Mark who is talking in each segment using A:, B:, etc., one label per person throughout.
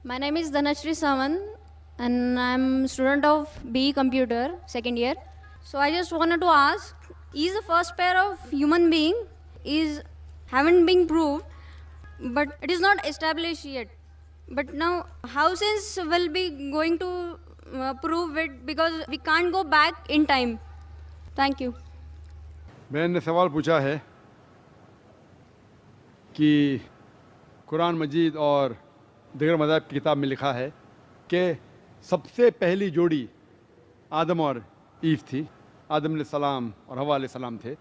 A: My name is Dhanashri Sawan and I'm student of BE Computer, second year. So I just wanted to ask, is the first pair of human being is haven't been proved, but it is not established yet. But now how science will be going to prove it, because we can't go back in time. Thank you.
B: मैंने सवाल पूछा है कि कुरान मजीद और दीगर मज़ाहिब की किताब में लिखा है कि सबसे पहली जोड़ी आदम और ईव थी, आदम अलैहिस्सलाम और हवा अलैहिस्सलाम थे,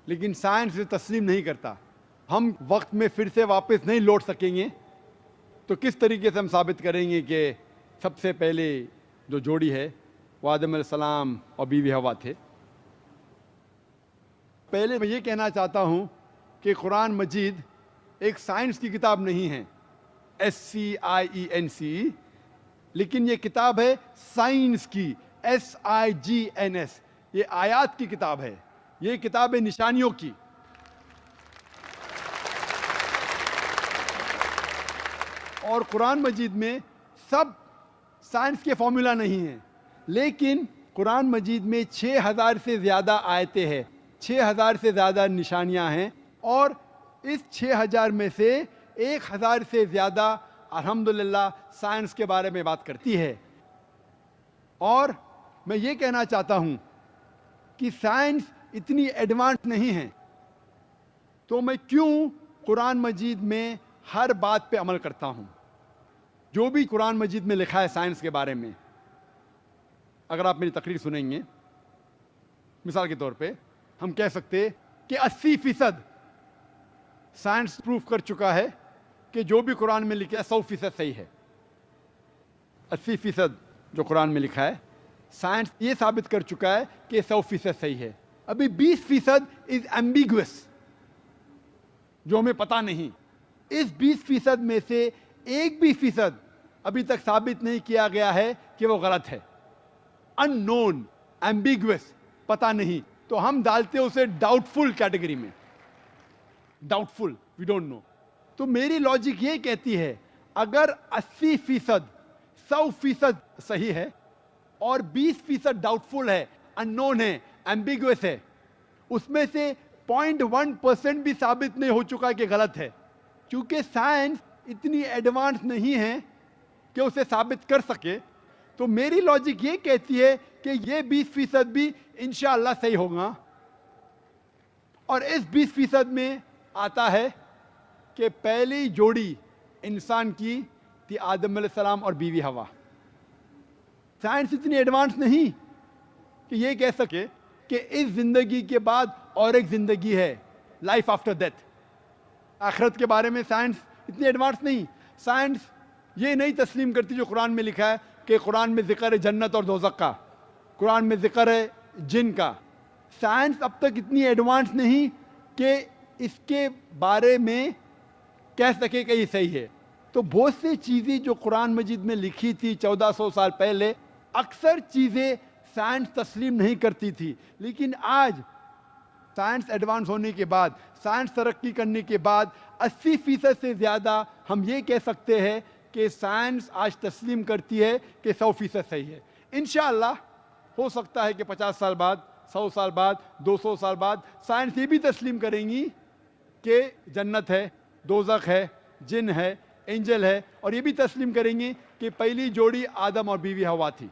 B: लेकिन साइंस इसे तस्लीम नहीं करता। हम वक्त में फिर से वापस नहीं लौट सकेंगे, तो किस तरीके से हम साबित करेंगे कि सबसे पहले जो जोड़ी है वो आदम अलैहिस्सलाम और बीवी हवा थे। पहले मैं ये कहना चाहता हूँ कि कुरान मजीद एक साइंस की किताब नहीं है, SCIENCE, लेकिन ये किताब है साइंस की, SIGNS। ये आयात की किताब है, ये किताब है निशानियों की। और कुरान मजीद में सब साइंस के फॉर्मूला नहीं हैं, लेकिन कुरान मजीद में 6000 से ज़्यादा आयतें हैं, 6000 से ज़्यादा निशानियां हैं, और इस 6000 में से 1000 से ज़्यादा अल्हम्दुलिल्लाह साइंस के बारे में बात करती है। और मैं ये कहना चाहता हूँ कि साइंस इतनी एडवांस नहीं है, तो मैं क्यों कुरान मजीद में हर बात पे अमल करता हूँ। जो भी कुरान मजीद में लिखा है साइंस के बारे में, अगर आप मेरी तकरीर सुनेंगे, मिसाल के तौर पे हम कह सकते कि 80% साइंस प्रूफ कर चुका है कि जो भी कुरान में लिखा है 100% सही है। 80% जो कुरान में लिखा है साइंस ये साबित कर चुका है कि 100% सही है। अभी 20% इज एम्बिगुअस, जो हमें पता नहीं। इस 20% में से एक भी फीसद अभी तक साबित नहीं किया गया है कि वो गलत है। अननोन, एम्बिगुअस, पता नहीं, तो हम डालते हैं उसे डाउटफुल कैटेगरी में। Doubtful, we don't know. तो मेरी लॉजिक ये कहती है, अगर 80% 100% सही है और 20% डाउटफुल है, अननोन है, एम्बिगुअस है, उसमें से 0.1% भी साबित नहीं हो चुका कि गलत है, क्योंकि साइंस इतनी एडवांस नहीं है कि उसे साबित कर सके। तो मेरी लॉजिक ये कहती है कि ये 20% भी इंशाअल्लाह सही होगा। और इस 20% में आता है कि पहली जोड़ी इंसान की थी आदम अलैहिस्सलाम और बीवी हवा। साइंस इतनी एडवांस नहीं कि ये कह सके कि इस जिंदगी के बाद और एक जिंदगी है, लाइफ आफ्टर डेथ। आखिरत के बारे में साइंस इतनी एडवांस नहीं। साइंस ये नहीं तस्लीम करती जो कुरान में लिखा है कि कुरान में जिक्र है जन्नत और दोज़ख का, कुरान में जिक्र है जिन का। साइंस अब तक इतनी एडवांस नहीं कि इसके बारे में कह सके कि ये सही है। तो बहुत सी चीज़ें जो कुरान मजीद में लिखी थी 1400 साल पहले, अक्सर चीज़ें साइंस तस्लीम नहीं करती थी, लेकिन आज साइंस एडवांस होने के बाद, साइंस तरक्की करने के बाद 80% से ज़्यादा हम ये कह सकते हैं कि साइंस आज तस्लीम करती है कि 100% सही है। इंशाअल्लाह हो सकता है कि 50 साल बाद, 100 साल बाद, 200 साल बाद साइंस ये भी तस्लीम करेंगी कि जन्नत है, दोज़ख है, जिन है, एंजल है, और ये भी तस्लीम करेंगी कि पहली जोड़ी आदम और बीवी हवा थी।